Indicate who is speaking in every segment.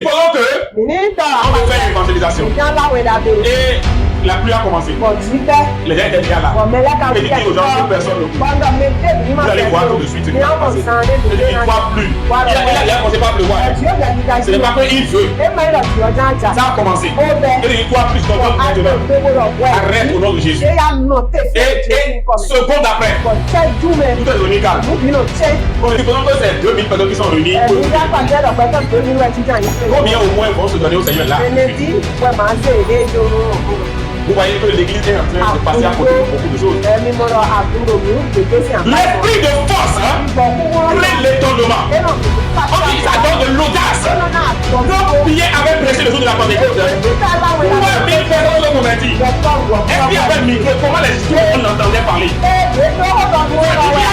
Speaker 1: Pendant que on veut faire une évangélisation. Et la pluie a commencé. Les gens étaient déjà là. Et dit aux gens que personne ne bouge. Vous allez voir tout de suite ce qui va se passer. Il ne croit plus. Il a commencé par pleuvoir. Ce n'est pas qu'il veut. Ça a commencé. Il ne croit plus. Donc maintenant, arrête au nom de Jésus. Et seconde après, tout est devenu calme. Supposons que c'est 2000 personnes qui sont réunies. Combien au moins vont se donner au Seigneur là? Vous voyez que l'église est en train de passer à côté de beaucoup de choses. L'esprit de force, plein l'étonnement. Ça donne de l'audace. Donc, Pierre avait prêché le jour de la Pentecôte. Pourquoi 1000 personnes sont converties? Est-ce qu'il y avait le micro? Comment les gens on entendait parler? Il y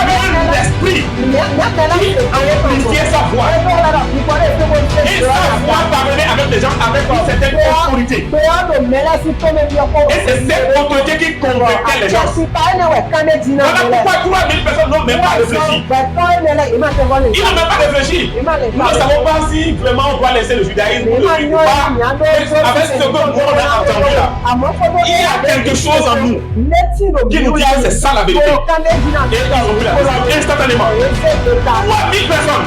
Speaker 1: avait un esprit qui amplifiait sa voix. Et sa voix parvenait avec des gens avec une certaine autorité. Et c'est cette autorité qui convertait les gens. Voilà pourquoi 3000 personnes n'ont même pas réfléchi. Ils n'ont même pas réfléchi. Nous ne savons pas si vraiment on doit laisser le judaïsme ou le pas. Avec ce que nous on a entendu là, il y a quelque chose en nous qui nous dit que c'est ça la vérité. Et ils ont vu la vérité instantanément. 3000 personnes.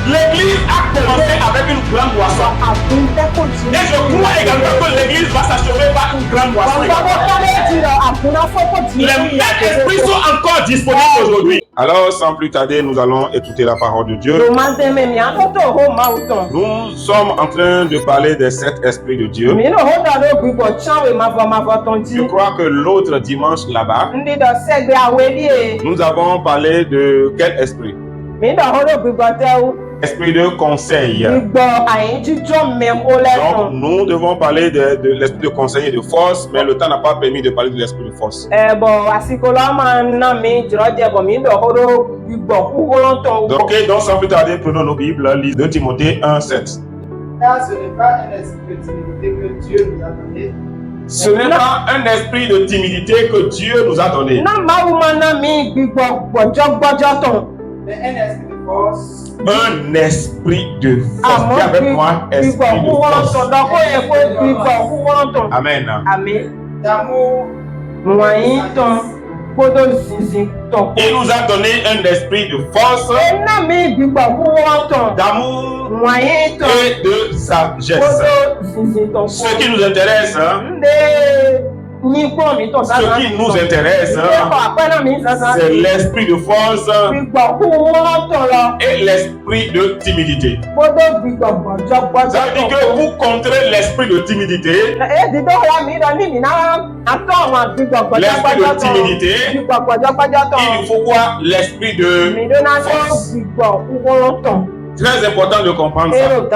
Speaker 1: L'église a commencé avec une grande boisson. Et je crois également que l'église va s'achever par une grande boisson. Les mêmes esprits sont encore disponibles aujourd'hui. Alors, sans plus tarder, nous allons écouter la parole de Dieu. Nous sommes en train de parler des 7 esprits de Dieu. Je crois que l'autre dimanche là-bas, nous avons parlé de quel esprit? Esprit de conseil. Donc, nous devons parler de l'esprit de conseil et de force, mais le temps n'a pas permis de parler de l'esprit de force. Donc, sans plus tarder, prenons nos Bibles, lisons 2 Timothée 1:7.
Speaker 2: Car ce n'est pas un esprit de timidité que Dieu nous a donné.
Speaker 1: Ce n'est pas un esprit de timidité que Dieu nous a donné.
Speaker 2: Mais un esprit de force.
Speaker 1: Un esprit de force. Dis avec moi, esprit de force. Amen.
Speaker 2: D'amour.
Speaker 1: Il nous a donné un esprit de force, d'amour et de sagesse. Ce qui nous intéresse, c'est l'esprit de force et l'esprit de timidité. Ça veut dire que pour contrer l'esprit de timidité, l'esprit de timidité, il faut quoi? L'esprit de force. Très important de comprendre ça. Donc,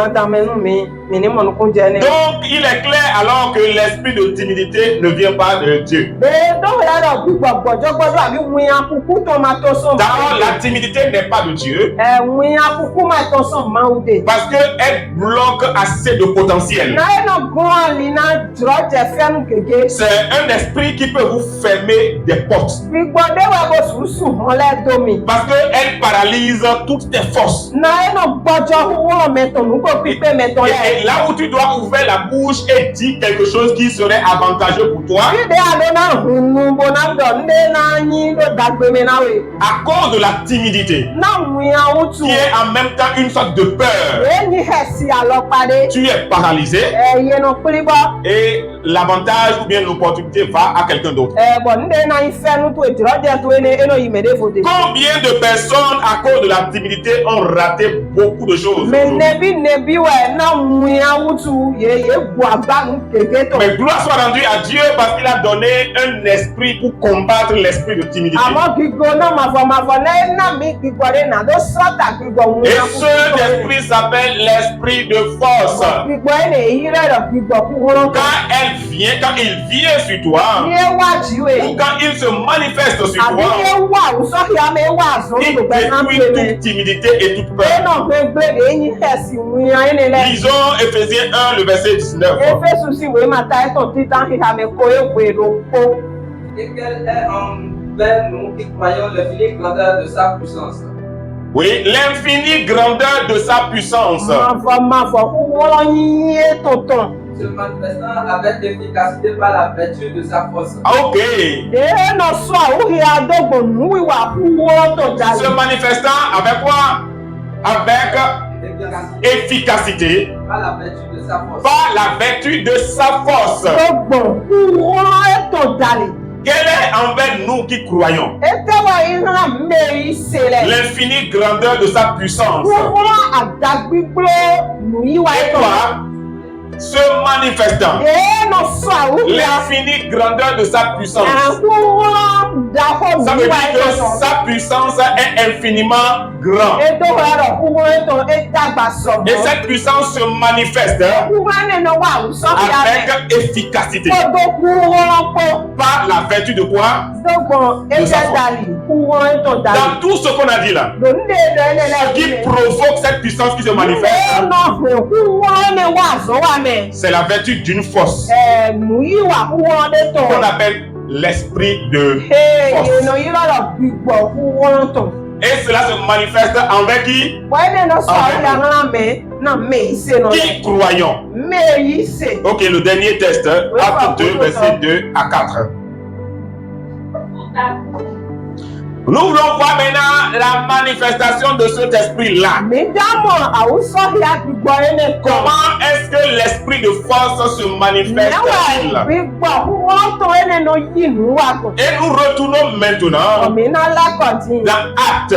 Speaker 1: il est clair alors que l'esprit de timidité ne vient pas de Dieu. D'abord, la timidité n'est pas de Dieu. Parce qu'elle bloque assez de potentiel. C'est un esprit qui peut vous fermer des portes. Parce qu'elle paralyse toutes tes forces. Et là où tu dois ouvrir la bouche et dire quelque chose qui serait avantageux pour toi, à cause de la timidité, qui est en même temps une sorte de peur, tu es paralysé et l'avantage ou bien l'opportunité va à quelqu'un d'autre. Combien de personnes à cause de la timidité ont raté beaucoup de choses? Mais gloire soit rendue à Dieu parce qu'il a donné un esprit pour combattre l'esprit de timidité. Et cet esprit s'appelle l'esprit de force. Quand il vient sur toi, ou quand il se manifeste sur toi, il détruit toute timidité et toute peur. Lisons Ephésiens 1, le verset 19.
Speaker 2: Et qu'elle est envers nous qui croyons le filet grandeur de sa puissance.
Speaker 1: Oui, l'infinie grandeur de sa puissance.
Speaker 2: Se manifestant avec efficacité par la vertu de sa force.
Speaker 1: Ok. Se manifestant avec quoi? Avec efficacité.
Speaker 2: Par la vertu de sa force.
Speaker 1: Par la vertu de sa force. Quel est envers nous qui croyons l'infinie grandeur de sa puissance? Et toi, se manifestant l'infinie grandeur de sa puissance. Ça veut dire que sa puissance est infiniment grande. Et cette puissance se manifeste avec efficacité. Par la vertu de quoi? De sa force. Dans tout ce qu'on a dit là, ce qui provoque cette puissance qui se manifeste, c'est la vertu d'une force qu'on appelle l'esprit de force. Et cela se manifeste envers qui? Qui croyons. Ok, le dernier test, Acte 2, verset 2 à 4. Nous voulons voir maintenant la manifestation de cet esprit-là. Comment est-ce que l'esprit de force se manifeste-t-il? Et nous retournons maintenant dans Acte,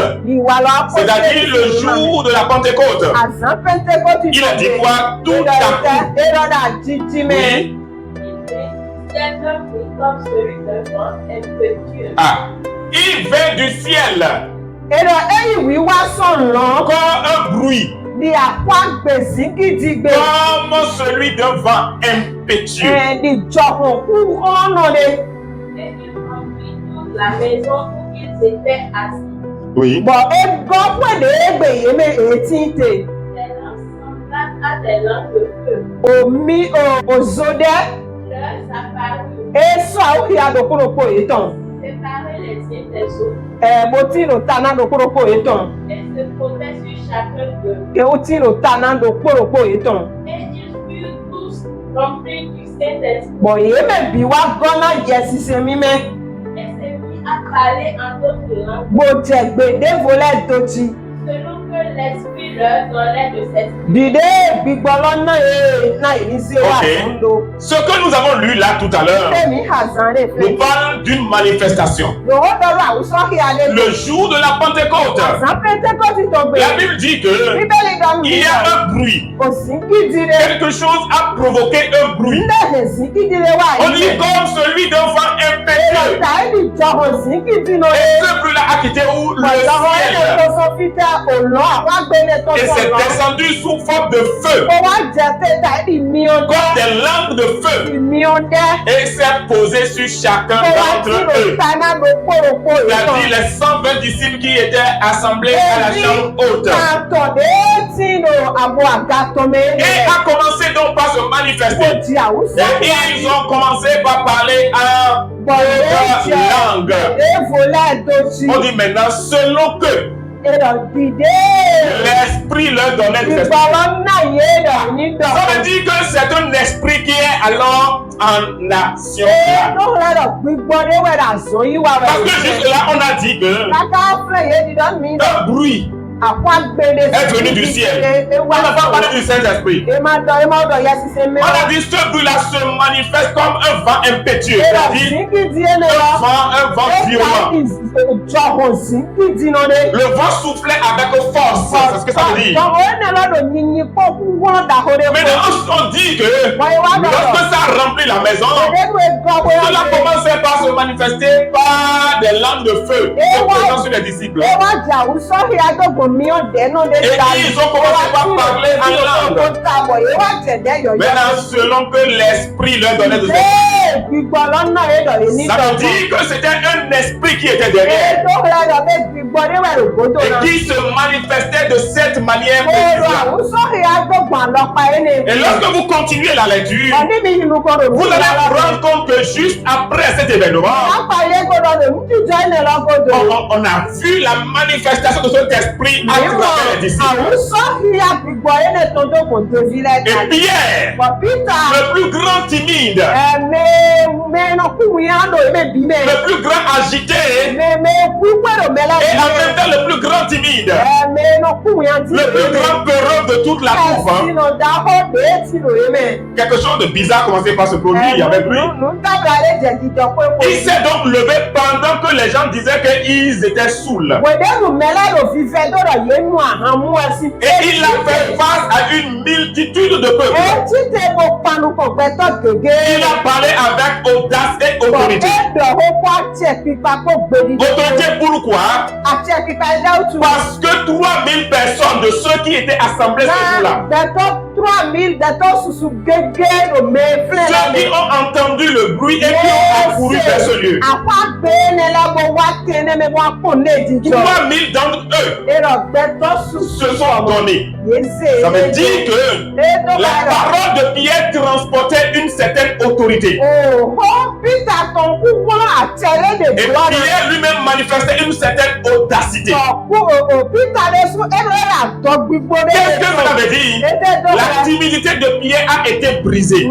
Speaker 1: c'est-à-dire le jour de la Pentecôte. Il a dit quoi? Tout à coup. Ah. Il vint du ciel comme un bruit, comme celui d'un vent impétueux.
Speaker 3: Et il remplit toute la maison où ils étaient assis.
Speaker 1: Oui.
Speaker 3: Des langues semblables à des langues de feu. Leur apparut. Séparer les uns des autres. Et se posaient sur chacun d'eux. Et ils furent tous remplis du Saint-Esprit. Et se mit à parler en d'autres langues. Selon que l'Esprit leur donnait de s'exprimer.
Speaker 1: Ce que nous avons lu là tout à l'heure nous parle d'une manifestation. Le jour de la Pentecôte, la Bible dit que il y a un bruit. Quelque chose a provoqué un bruit. On dit comme celui d'un vent impétueux. Et ce bruit-là a quitté où? Le ciel. Et c'est descendu sous forme de feu, comme des langues de feu, et s'est posé sur chacun d'entre eux. C'est-à-dire les 120 disciples qui étaient assemblés à la chambre haute. Et a commencé donc par se manifester. Et ils ont commencé par parler en d'autres langues. On dit maintenant selon que l'esprit leur donnait des esprits. Ça veut dire que c'est un esprit qui est alors en action. Parce que jusque là on a dit que un bruit est venu du ciel. On n'a pas parlé du Saint-Esprit. On a dit ce bruit-là se manifeste comme un vent impétueux. C'est-à-dire un vent violent. Le vent soufflait avec force. C'est ce que ça veut dire. Maintenant, on dit que lorsque ça remplit la maison, cela commençait par se manifester par des langues de feu présentes sur les disciples. Et ils ont commencé par parler en langue. Maintenant, selon que l'esprit leur donnait de s'exprimer. Ça veut dire que c'était un esprit qui était derrière. Et qui se manifestait de cette manière. Et lorsque vous continuez la lecture, vous allez rendre compte que juste après cet événement, on a vu la manifestation de cet esprit dit à tout à les disciples. Et Pierre, le plus grand timide, le plus grand agité, et en même temps le plus grand timide, le plus grand peureux de toute la troupe. Quelque chose de bizarre commençait par se produire avec lui. Il s'est donc levé pendant que les gens disaient qu'ils étaient saouls. Et il a fait face à une multitude de peuples. Il a parlé avec audace et autorité. Autorité pourquoi? Parce que 3000 personnes de ceux qui étaient assemblés ce jour-là, ceux qui ont entendu le bruit et qui ont accouru vers ce lieu, 3000 d'entre eux se sont donnés. Ça veut dire que la parole de Pierre transportait une certaine autorité. Et Pierre lui-même manifestait une certaine audacité. Qu'est-ce que cela veut dire? La timidité de Pierre a été brisée.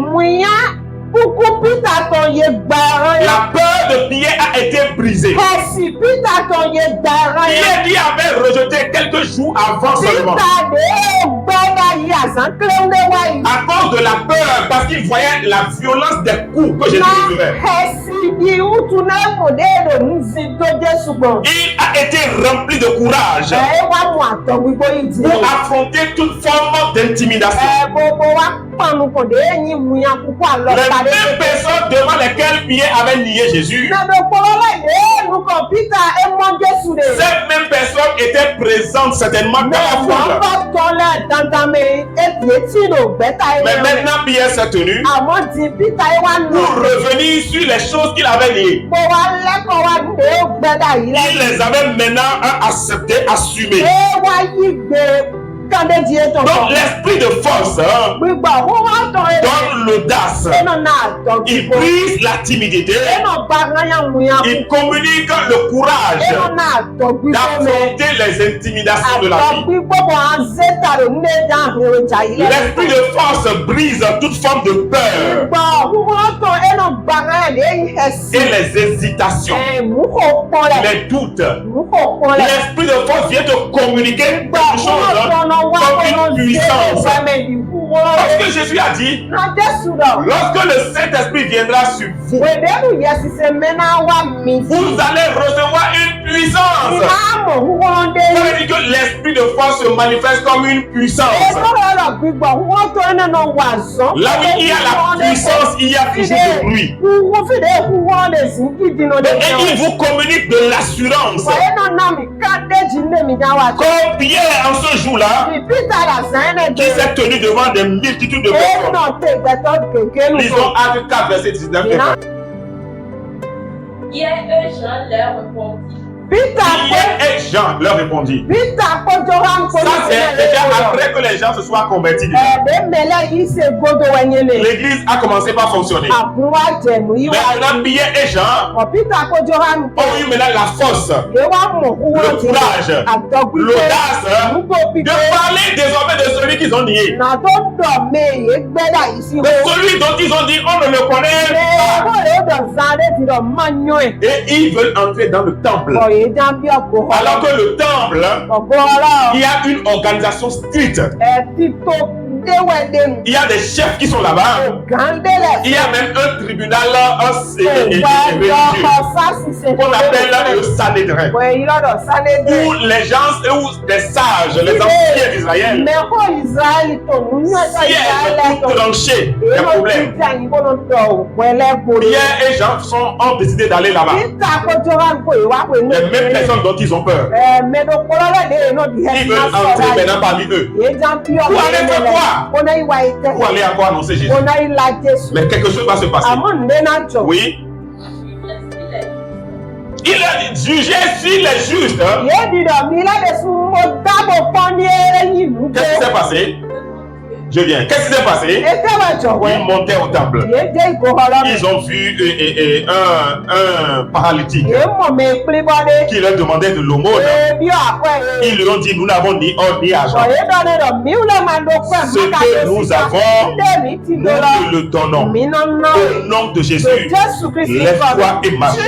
Speaker 1: La peur de Pierre a été brisée. Pierre qui avait rejeté quelques jours avant seulement, à cause de la peur, parce qu'il voyait la violence des coups que Jésus recevait. Il a été rempli de courage pour affronter toute forme d'intimidation. Les mêmes personnes devant lesquelles Pierre avait nié Jésus, cette même personne était présente certainement dans la foule. Mais maintenant Pierre s'est tenu pour revenir sur les choses qu'il avait niées. Il les avait maintenant acceptées, assumées. Donc l'esprit de force donne l'audace. Il brise la timidité. Il communique le courage d'affronter les intimidations de la vie. L'esprit de force brise toute forme de peur et les hésitations, les doutes. L'esprit de force vient te communiquer quelque chose comme une puissance. Parce que Jésus a dit, lorsque le Saint-Esprit viendra sur vous, vous allez recevoir une puissance. Ça veut dire que l'esprit de force se manifeste comme une puissance. Là où il y a la puissance, il y a toujours de bruit. Et il vous communique de l'assurance. Comme Pierre en ce jour-là, qui s'est tenu devant des multitudes de personnes. Lisons Actes 4, verset 19.
Speaker 3: Pierre et Jean leur répondit.
Speaker 1: Pierre et Jean leur répondit. Ça, c'est déjà après que les gens se soient convertis. L'église a commencé par fonctionner. Maintenant, Pierre et Jean ont eu maintenant la force, le courage, l'audace de parler désormais de celui qu'ils ont nié. De celui dont ils ont dit on ne le connaît pas. Et ils veulent entrer dans le temple. Alors que le temple, il y a une organisation stricte. Il y a des chefs qui sont là-bas. Il y a même un tribunal religieux qu'on appelle le Sanhédrin, où les gens, où des sages, les anciens d'Israël, siègent pour trancher les problèmes. Pierre et Jean ont décidé d'aller là-bas. Les mêmes personnes dont ils ont peur, ils veulent entrer maintenant parmi eux. Pour aller faire quoi? Pour aller encore annoncer Jésus. Mais quelque chose va se passer. Oui. Il a jugé sur les justes. Qu'est-ce qui s'est passé? Je viens. Qu'est-ce qui s'est passé? Ils montaient au temple. Ils ont vu un paralytique qui leur demandait de l'aumône. Ils lui ont dit, nous n'avons ni or ni argent. Ce que nous avons, nous te le donnons. Au nom de Jésus, lève-toi et marche.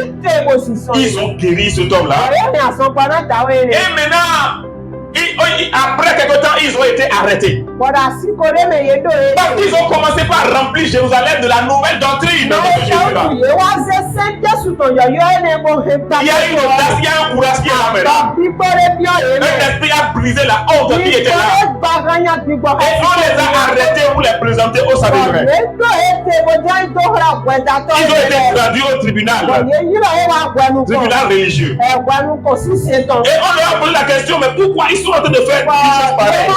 Speaker 1: Ils ont guéri cet homme-là. Et maintenant, après quelque temps, ils ont été arrêtés. Parce qu'ils ont commencé par remplir Jérusalem de la nouvelle doctrine de Jésus-là. Il y a une audace, il y a un courage qui est là maintenant. Un esprit a brisé la honte qui était là. Et on les a arrêtés pour les présenter au Sanhédrin. Ils ont été traduits au tribunal religieux. Et on leur a posé la question, mais pourquoi ils sont en train de faire des choses pareilles?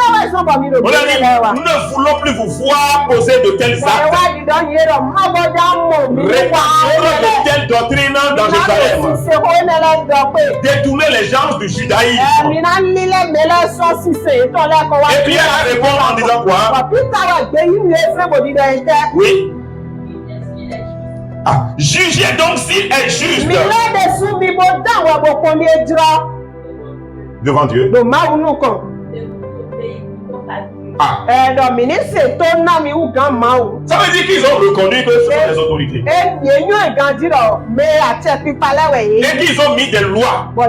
Speaker 1: On a dit, nous ne voulons plus vous voir poser de tels actes. Répandre de telles doctrines dans Jérusalem. Détourner les gens du judaïsme. Et Pierre a répondu en disant quoi? Oui. Ah, jugez donc s'il est juste devant Dieu. Ah. Ça veut dire qu'ils ont reconnu que ce sont des autorités. Et qu'ils ont mis des lois. Et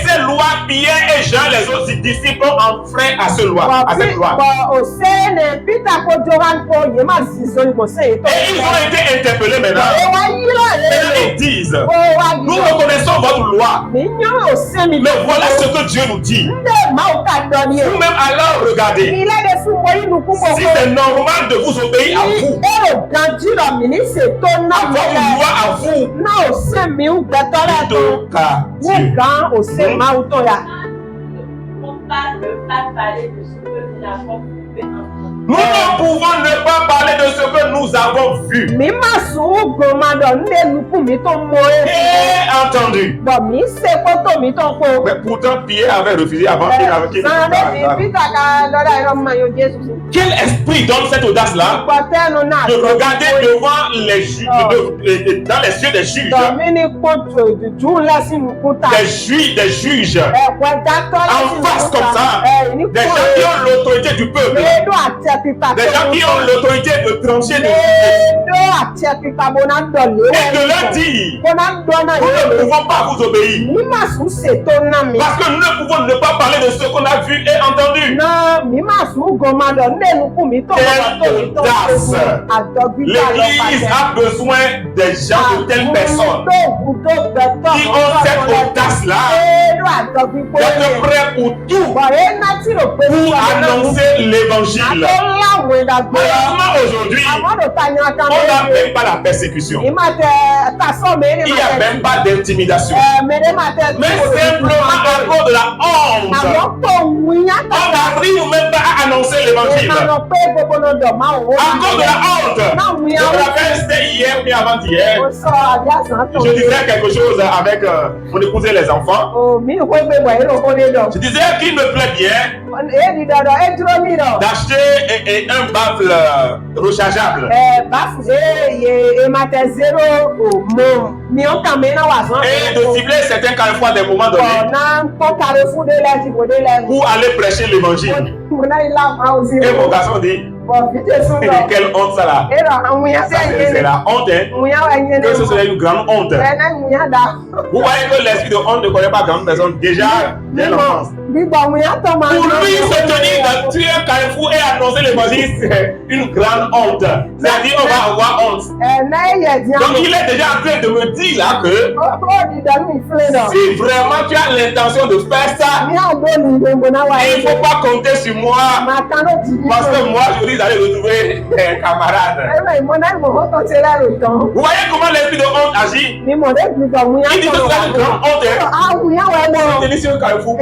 Speaker 1: ces lois, Pierre et Jean, les autres disciples, ont enfreint à cette loi. Et ils ont été interpellés maintenant. Et ils disent, nous reconnaissons votre loi. Mais voilà ce que Dieu nous dit. Vous-même alors regardez. Si c'est normal de vous obéir à vous, à votre loi à vous, plutôt qu'à Dieu. Nous ne pouvons ne pas parler de ce que nous avons vu et entendu. Mais pourtant, Pierre avait refusé avant qu'il avait. Quel esprit donne cette audace-là de regarder devant les juges, dans les yeux des juges, des juges, en face comme ça, des gens qui ont l'autorité du peuple. Des gens qui ont l'autorité de trancher des sujets. Et de leur dire, nous ne pouvons pas vous obéir. Parce que nous ne pouvons ne pas parler de ce qu'on a vu et entendu. Quelle audace! L'Église a besoin des gens de telles personnes qui ont cette audace-là d'être prêts pour tout, pour annoncer l'évangile. Malheureusement aujourd'hui, on n'a même pas la persécution. Il n'y a même pas d'intimidation. Mais simplement à cause de la honte, on n'arrive même pas à annoncer l'évangile. À cause de la honte. Je me rappelle, c'était hier ou avant-hier. Je disais quelque chose avec mon épouse et les enfants. Je disais qu'il me plaît bien d'acheter un baffle rechargeable. Et de cibler certains carrefours à des moments donnés pour aller prêcher l'évangile. Et mon garçon dit, quelle honte ça là. C'est la honte, hein. Que ce serait une grande honte. Vous voyez que l'esprit de honte ne connaît pas grande personne déjà dès l'enfance. Pour lui se tenir dans tuer un carrefour et annoncer l'évangile, c'est une grande honte. C'est-à-dire on va avoir honte. Donc il est déjà en train de me dire là que si vraiment tu as l'intention de faire ça, il ne faut pas compter sur moi. Parce que moi je risque d'aller retrouver des camarades. Vous voyez comment l'esprit de honte agit? Il dit que c'est une grande honte. C'est délicieux carrefour.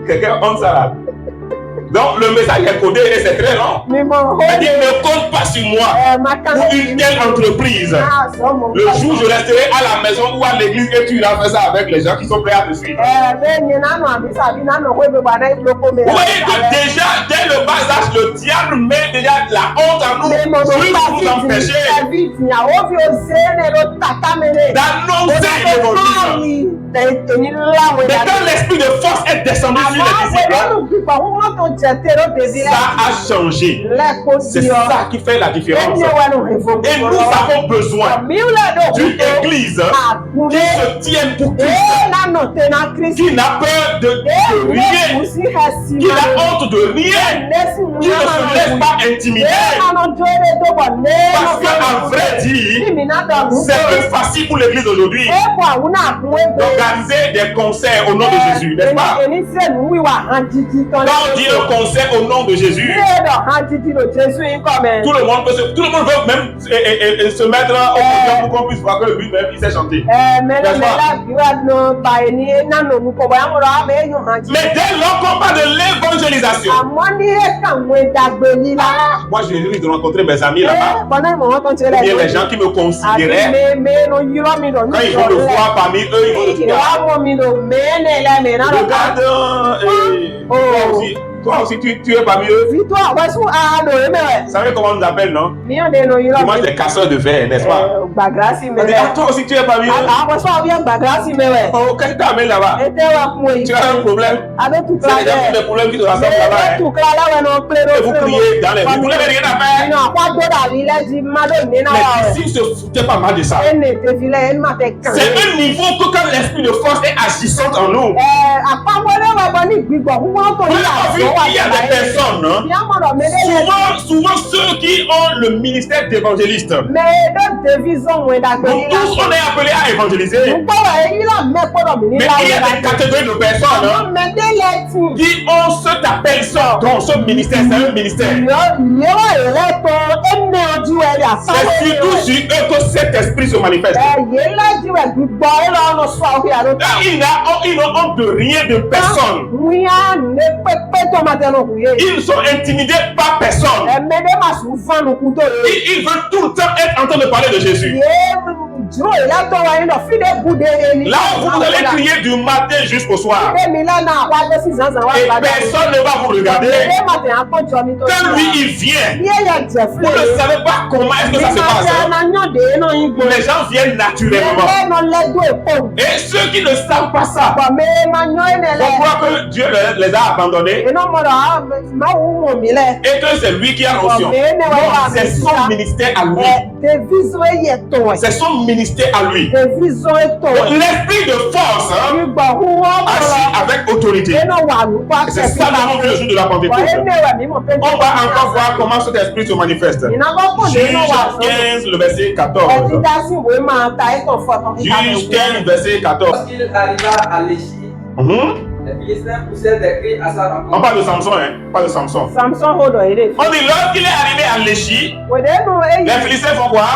Speaker 1: Quelqu'un honte ça là. Donc le message est codé et c'est très long. Il dit ne compte pas sur moi pour une telle entreprise. Le jour où je resterai à la maison ou à l'église et tu iras faire ça avec les gens qui sont prêts à te suivre. Vous voyez que déjà dès le bas âge, le diable met déjà la honte en nous juste pour nous empêcher d'annoncer l'évangile. Mais quand l'esprit de force est descendu sur les disciples, ça a changé. C'est ça qui fait la différence. Et nous avons besoin d'une église qui se tienne pour Christ, qui n'a peur de rien, qui n'a honte de rien, qui ne se laisse pas intimider. Parce qu'en vrai dire, c'est plus facile pour l'église aujourd'hui d'organiser des concerts au nom de Jésus, n'est-ce pas? Quand on dit un concert au nom de Jésus, tout le monde veut même se mettre au podium pour qu'on puisse voir que lui même il sait chanter. Mais dès lors qu'on parle de l'évangélisation, moi je risque de rencontrer mes amis là-bas, ou bien les gens qui me considéraient, quand ils vont le voir parmi eux, ils vont le dire, regarde, toi aussi tu es parmi eux. Vous savez comment on nous appelle, non? Ils mangent des casseurs de verre, n'est-ce pas? Toi aussi tu es parmi eux. Oh, qu'est-ce que tu amènes là-bas? Tu as un problème? C'est les gens qui ont des problèmes qui te rassemblent là-bas. Et vous criez dans les rues. Vous n'avez rien à faire. Les disciples se foutaient pas mal de ça. C'est un niveau que quand l'esprit de force est agissant en nous. Il y a des personnes, souvent ceux qui ont le ministère d'évangéliste. Donc tous on est appelés à évangéliser. Mais il y a des catégories de personnes qui ont cet appel, ce ministère, c'est un ministère. C'est surtout sur eux que cet esprit se manifeste. Ils n'ont honte de rien, de personne. Ils sont intimidés par personne. Ils veulent tout le temps être en train de parler de Jésus. Là où vous allez crier du matin jusqu'au soir, et personne ne va vous regarder. Quand lui il vient, vous ne savez pas comment est-ce que ça se passe. Les gens viennent naturellement. Et ceux qui ne savent pas ça, on croit que Dieu les a abandonnés et que c'est lui qui a l'onction. C'est son ministère à lui. C'est son ministère à lui. L'esprit de force agit avec autorité. C'est ça le jour de la Pentecôte. On va encore voir comment cet esprit se manifeste. Juge 15, le verset 14. Juge 15, verset 14.
Speaker 2: Lorsqu'il arriva à l'Égypte, les Philistins poussèrent des cris à sa rencontre.
Speaker 1: On parle de Samson, hein? Pas de Samson. On dit lorsqu'il est arrivé à l'Égypte, les Philistins font quoi?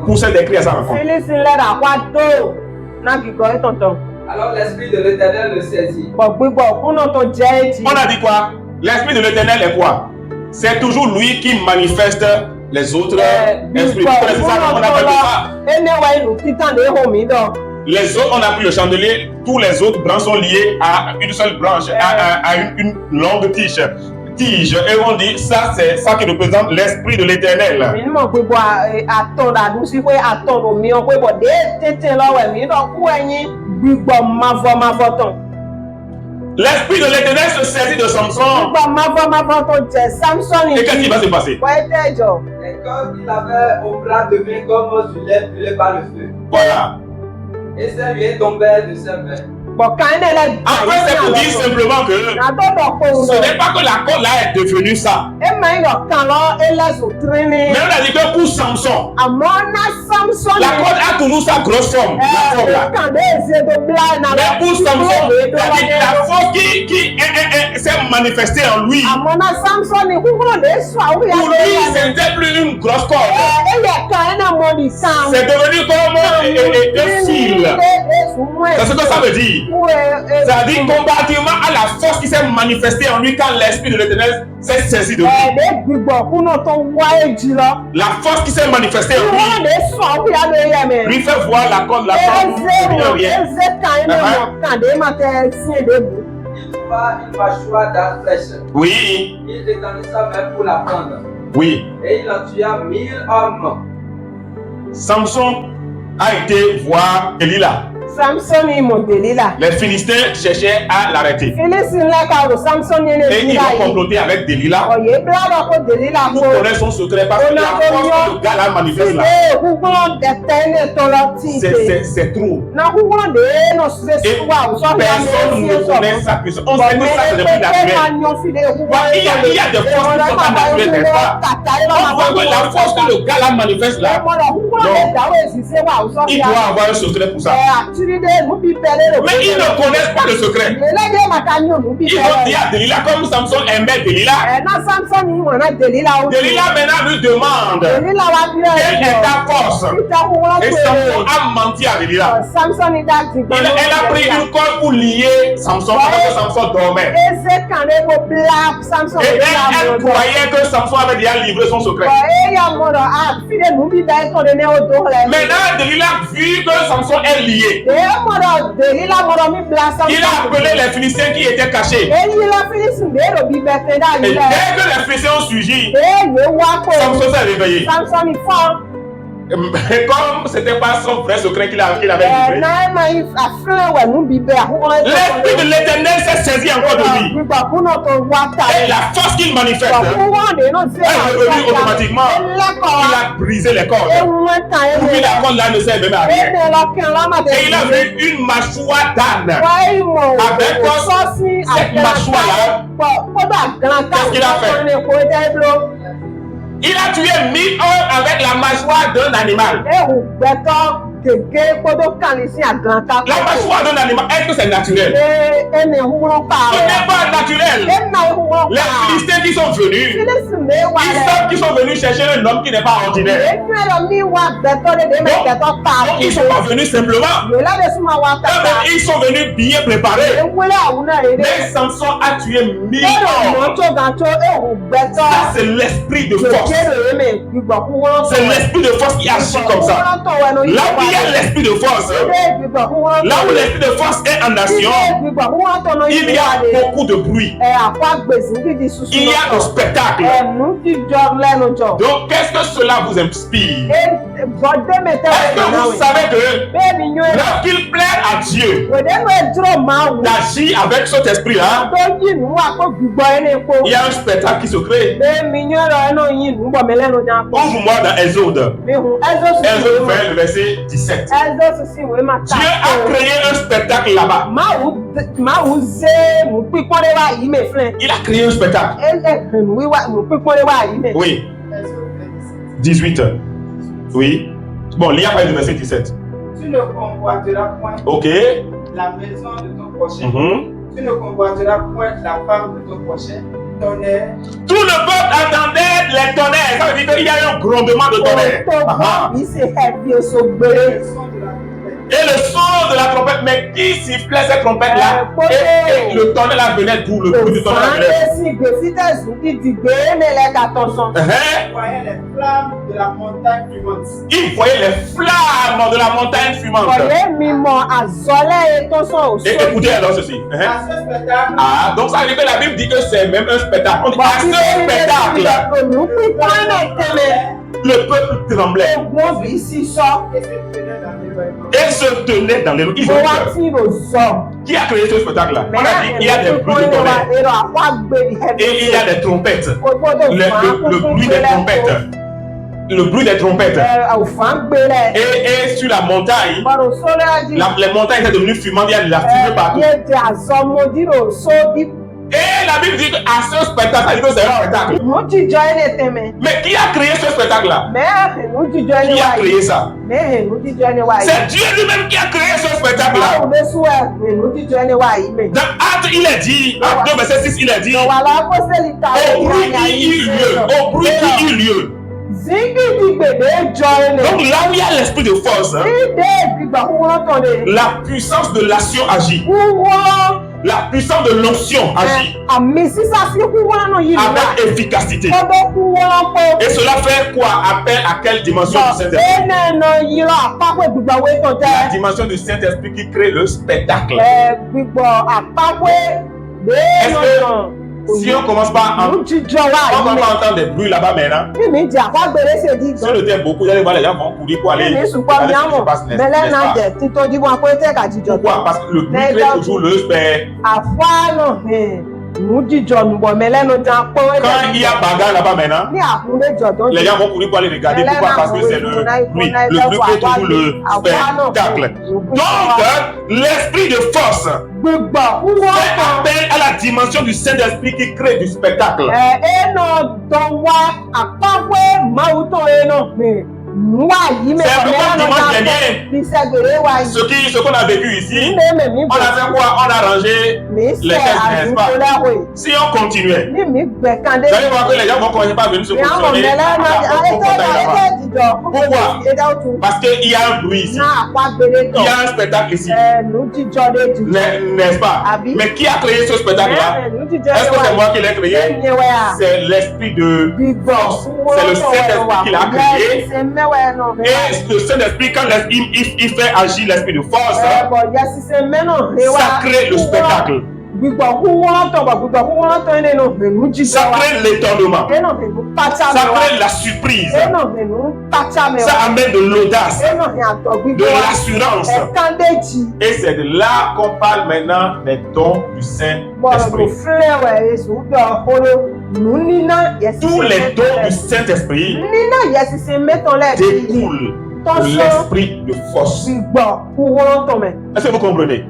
Speaker 1: Poussaient des cris à sa rencontre.
Speaker 2: Alors l'esprit de l'Éternel le saisit.
Speaker 1: On a dit quoi? L'esprit de l'Éternel est quoi? C'est toujours lui qui manifeste les autres esprits. C'est ça qu'on appelle ça. Les autres, on a pris le chandelier, tous les autres branches sont liées à une seule branche, à une longue tige. Et on dit, ça c'est ça qui représente l'esprit de l'Éternel. L'esprit de l'Éternel se saisit de Samson. Et qu'est-ce qui va se passer?
Speaker 2: Les corps qu'il avait au bras devenaient comme du lait brûlé par le feu.
Speaker 1: Voilà.
Speaker 2: Et ça lui est tombé de ses mains.
Speaker 1: Après, c'est pour dire simplement que ce n'est pas que la corde là est devenue ça. Mais on a dit que pour Samson, la corde a toujours sa grosse forme. Mais pour Samson, la force qui s'est manifestée en lui, pour lui, c'était plus une grosse corde. C'est devenu comme un fil. C'est ce que ça veut dire. C'est-à-dire comparativement à la force qui s'est s'est manifestée en lui quand l'Esprit de l'Éternel s'est saisi de lui. La force qui s'est manifestée en lui lui fait voir la corde, la corde, rien.
Speaker 2: Une mâchoire d'arflèche.
Speaker 1: Oui.
Speaker 2: Il étendit sa main pour la prendre.
Speaker 1: Oui.
Speaker 2: Et il en tua 1000 hommes.
Speaker 1: Samson a été voir Delilah. Les Philistins cherchaient à l'arrêter. Et ils ont comploté avec Delilah pour connaître son secret parce que la force que le gars là manifeste là, c'est trop. Et personne ne connaît sa puissance. On sait que ça c'est le plus naturel. Il y a des forces qui sont pas naturelles, n'est-ce pas? On voit que la force que le gars là manifeste là, il doit avoir un secret pour ça. Mais ils ne connaissent pas le secret. Ils ont dit à Delilah, comme Samson aimait Delilah, Delilah maintenant lui demande quelle est ta force. Et Samson a menti à Delilah. Elle a pris une corde pour lier Samson parce que Samson dormait. Et elle croyait que Samson avait déjà livré son secret. Maintenant, Delilah a vu que Samson est lié. Il a appelé les Philistins qui étaient cachés. Et dès que les Philistins ont surgi, Samson s'est réveillé. Et comme ce n'était pas son vrai secret qu'il avait livré, l'Esprit de l'Éternel s'est saisi encore de lui. Et la force qu'il manifeste est revenue automatiquement. Il a brisé les cordes. Puis la corde là ne sert même à rien. Et il a vu une mâchoire d'âne. Avec cette mâchoire là, qu'est-ce qu'il a fait? Il a tué 1000 hommes avec la mâchoire d'un animal. La mâchoire d'un animal, est-ce que c'est naturel? Ce n'est pas naturel. Les Philistins qui sont venus, ils savent qu'ils sont venus chercher un homme qui n'est pas ordinaire. Donc ils ne sont pas venus simplement. Ils sont venus bien préparés. Mais Samson a tué 1000 hommes. Ça, c'est l'esprit de force. C'est l'esprit de force qui agit comme ça. Là où il y a l'esprit de force, là où l'esprit de force est en action, il y a beaucoup de bruit. Il y a un spectacle. Donc, qu'est-ce que cela vous inspire? Est-ce que vous savez que lorsqu'il plaît à Dieu d'agir avec cet esprit-là, il y a un spectacle qui se crée. Ouvre-moi dans Exode. Exode 20, le verset 17. Dieu a créé un spectacle là-bas. Il a créé un spectacle. Oui. 18. Oui. Bon, il y a pas le verset 17.
Speaker 4: Tu ne convoiteras point
Speaker 1: Ok.
Speaker 4: la maison de ton prochain. Tu ne convoiteras point la femme de ton prochain. Tonnerre.
Speaker 1: Tout le peuple attendait les tonnerres. Ça veut dire qu'il y a eu un grondement de tonnerre. Et le son de la trompette, mais qui sifflait cette trompette-là? Et le tonnerre là venait d'où? Le bruit du tonnerre venait.
Speaker 4: Il voyait les flammes de la montagne fumante.
Speaker 1: Il voyait les flammes de la montagne fumante. Et écoutez alors ceci.
Speaker 4: À ce spectacle,
Speaker 1: Ah, donc ça veut dire que la Bible dit que c'est même un spectacle. On dit à ce spectacle, le peuple tremblait et se tenait dans les rues. Ils ont peur. Qui a créé ce spectacle-là? On a dit qu'il y a des bruits de tonnerre et il y a des trompettes. Le bruit des trompettes. Le bruit des trompettes. Et sur la montagne, les montagnes étaient devenues fumantes, il y a de la fumée partout. Et la Bible dit qu'à ce spectacle, ça dit que c'est un spectacle. Mais qui a créé ce spectacle-là? Qui a créé ça? C'est Dieu lui-même qui a créé ce spectacle-là. Dans Actes, il est dit, Acte 2, verset 6, il est dit, au bruit qui eut lieu, au bruit qui eut lieu. Donc là où il y a l'esprit de force, la puissance de l'action agit. la puissance de l'onction agit
Speaker 5: àmì sísàsí kú wọ́n náà yìí wá.
Speaker 1: avec efficacité.
Speaker 5: Ọdọ́ kú wọ́n pọ̀.
Speaker 1: Et cela fait quoi? Appel à quelle dimension du Saint-Esprit?
Speaker 5: Ẹnẹ́nà yìírọ̀ àpapọ̀ ìgbìgbàwé tó
Speaker 1: La
Speaker 5: jẹ́.
Speaker 1: dimension du Saint-Esprit qui crée le spectacle.
Speaker 5: Gbígbọ́ àpapọ̀ lẹ́ẹ̀nà.
Speaker 1: Si on commence pas à
Speaker 5: Nous jíjọ wá
Speaker 1: on va
Speaker 5: yìí.
Speaker 1: pas entendre des bruits là-bas maintenant.
Speaker 5: Mímí jẹ́ àpágbèrè ṣèdí
Speaker 1: Si le temps est beaucoup, vous allez voir les gens vont courir pour aller.
Speaker 5: Mímí sùpọ̀ mi àmọ̀ bẹ́lẹ̀ náà jẹ́ títọ́jú wọn pé tẹ́ka jíjọ.
Speaker 1: Pourquoi? Parce que le bruit crée toujours le spectacle.
Speaker 5: Àfáànà nous jíjọ nùbọ̀ mẹ́lẹ́nu jẹ́ pé.
Speaker 1: Quand il y a bagarre là-bas maintenant,
Speaker 5: Ní àkúndé jọ̀dọ̀.
Speaker 1: les gens vont courir pour aller regarder. Pourquoi? Parce que c'est le bruit. Le bruit crée toujours le spectacle. Donc, l'esprit de force
Speaker 5: Gbígbọ̀ wúwọ́
Speaker 1: fait
Speaker 5: kan.
Speaker 1: appel à la dimension du Saint-Esprit qui crée du spectacle.
Speaker 5: Ẹnà dọ̀wà àpapọ̀ máwùtọ̀ ẹnà pé wá yìí
Speaker 1: C'est un peu comme dimanche
Speaker 5: mẹ́rin
Speaker 1: dernier.
Speaker 5: ìṣẹ́gbèrè wá yìí.
Speaker 1: Ce qu'on a vécu ici,
Speaker 5: Mímí
Speaker 1: on a fait quoi? On a rangé
Speaker 5: mi
Speaker 1: les
Speaker 5: ṣe
Speaker 1: textes, n'est-ce pas?
Speaker 5: àdúgbò láwẹ̀.
Speaker 1: Si on continuait,
Speaker 5: Mímí gbẹ̀kandé.
Speaker 1: vous allez voir que les gens vont commencer par venir se
Speaker 5: Ní àwọn
Speaker 1: positionner.
Speaker 5: mẹ́lẹ́nu
Speaker 1: Là-bas.
Speaker 5: ẹ̀ẹ́dẹ́gbẹ̀jìjọ.
Speaker 1: Pourquoi? Parce qu'il y a un bruit ici.
Speaker 5: Náà àpágbèrè
Speaker 1: Il
Speaker 5: tọ̀.
Speaker 1: y a un spectacle ici.
Speaker 5: Nous jíjọ lé jíjọ.
Speaker 1: N'est-ce pas?
Speaker 5: Abi.
Speaker 1: Mais qui a créé ce spectacle-là?
Speaker 5: Nous jíjọ
Speaker 1: Est-ce que c'est moi qui l'ai créé?
Speaker 5: Ẹ̀yẹ wẹ̀ à.
Speaker 1: C'est l'esprit de force. C'est le Saint-Esprit qui l'a créé.
Speaker 5: C'est mẹ́wàá náà.
Speaker 1: Et le Saint-Esprit, quand il fait agir l'esprit de force, ça crée le spectacle. Ça crée l'étonnement. Ça crée la surprise. Ça amène de l'audace, de l'assurance. Et c'est de là qu'on parle maintenant des dons du Saint-Esprit. Tous les dons du Saint-Esprit découlent de l'esprit de force. Est-ce que vous comprenez?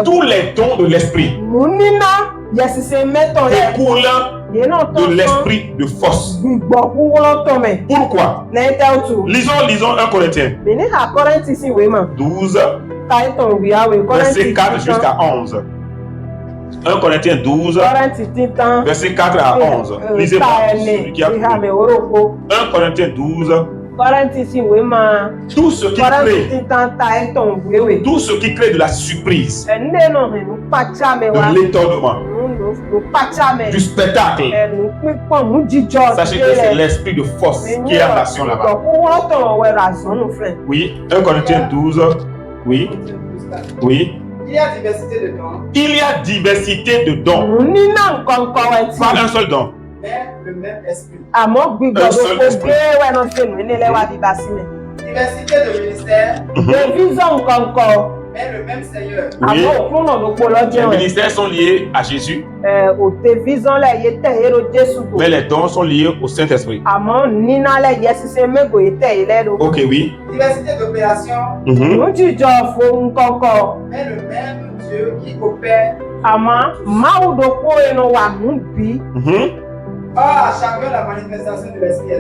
Speaker 1: Tous les dons de l'esprit découlent de l'esprit de force. Pourquoi? Lisons 1 Corinthiens 12, verset 4 jusqu'à 11. 1 Corinthiens 12, verset 4 à 11. Lisez-moi celui qui a pris. 1 Corinthiens 12. Tout ce qui crée de la surprise, de l'étonnement, du spectacle. Sachez que c'est l'esprit de force qui est en action là-bas. Oui, 1 Corinthiens 12. Oui, oui.
Speaker 4: Il y a diversité de dons,
Speaker 1: Il y a diversité de dons. Pas un seul don.
Speaker 4: mais le même esprit. Diversité de ministères, mais le même Seigneur.
Speaker 1: Oui. Les ministères sont liés à Jésus, mais les dons sont liés au Saint-Esprit. Ok, oui.
Speaker 4: Diversité d'opérations,
Speaker 1: Mhm.
Speaker 4: mais le même Dieu qui opère.
Speaker 1: Mhm.
Speaker 4: Or, à chacun la manifestation de l'esprit est